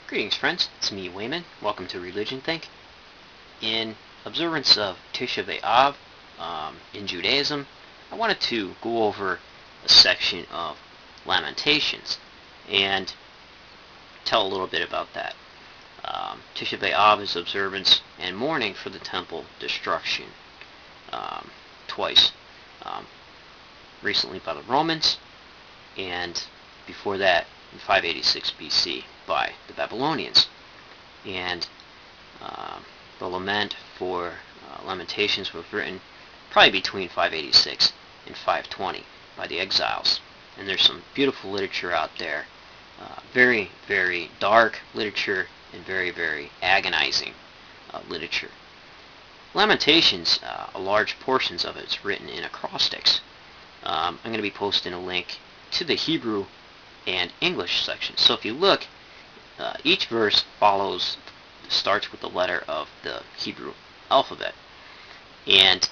Greetings, friends. It's me, Wayman. Welcome to ReligionThink. In observance of Tish'abeAv in Judaism, I wanted to go over a section of Lamentations and tell a little bit about that. Tish'abeAv is observance and mourning for the temple destruction twice. Recently by the Romans, and before that in 586 BC by the Babylonians. And the Lament for Lamentations was written probably between 586 and 520 by the exiles. And there's some beautiful literature out there, very, very dark literature and very, very agonizing literature. Lamentations, a large portions of it is written in acrostics. I'm going to be posting a link to the Hebrew and English section. So if you look, each verse starts with the letter of the Hebrew alphabet. And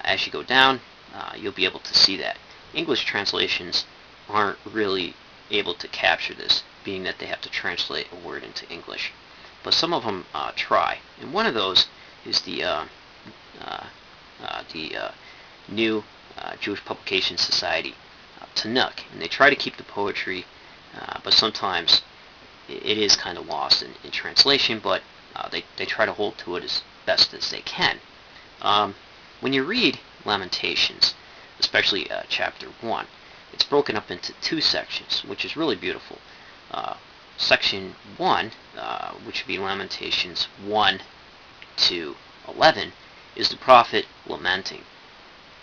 as you go down, you'll be able to see that. English translations aren't really able to capture this, being that they have to translate a word into English. But some of them try. And one of those is the new Jewish Publication Society, Tanakh, and they try to keep the poetry, but sometimes it is kind of lost in translation, but they try to hold to it as best as they can. When you read Lamentations, especially chapter 1, it's broken up into two sections, which is really beautiful. Section 1, which would be Lamentations 1 to 11, is the prophet lamenting.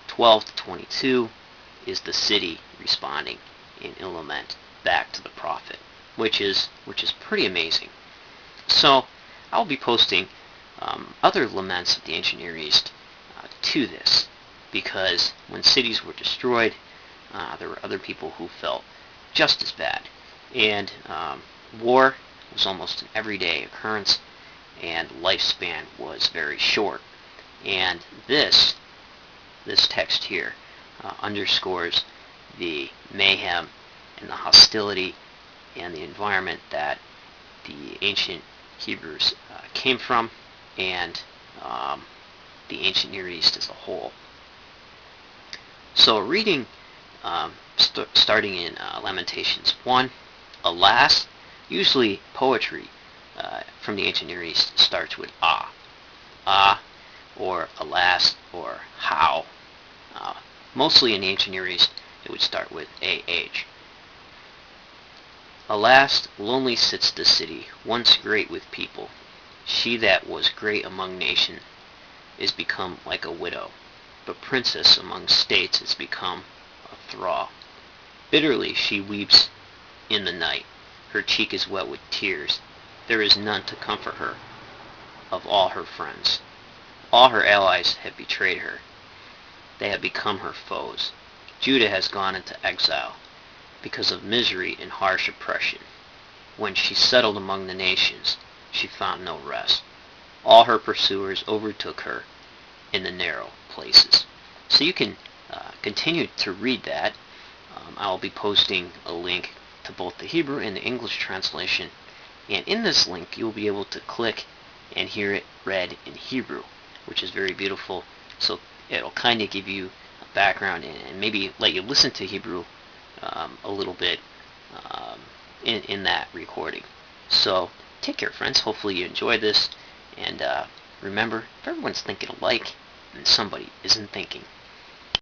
12 to 22 is the city responding in lament back to the prophet, which is pretty amazing. So I'll be posting other laments of the ancient Near East to this, because when cities were destroyed, there were other people who felt just as bad, and war was almost an everyday occurrence, and lifespan was very short. And this text here underscores the mayhem and the hostility and the environment that the ancient Hebrews came from, and the ancient Near East as a whole. So reading, starting in Lamentations 1, alas, usually poetry from the ancient Near East starts with ah, or alas, or how. Mostly in the ancient Near East, it would start with ah. Alas, lonely sits the city, once great with people. She that was great among nations is become like a widow, but princess among states is become a thrall. Bitterly she weeps in the night, her cheek is wet with tears. There is none to comfort her of all her friends. All her allies have betrayed her. They have become her foes. Judah has gone into exile because of misery and harsh oppression. When she settled among the nations, she found no rest. All her pursuers overtook her in the narrow places. So you can continue to read that. I'll be posting a link to both the Hebrew and the English translation. And in this link, you'll be able to click and hear it read in Hebrew, which is very beautiful. So it'll kind of give you a background and maybe let you listen to Hebrew a little bit in that recording. So take care, friends. Hopefully you enjoyed this. And remember, if everyone's thinking alike, then somebody isn't thinking.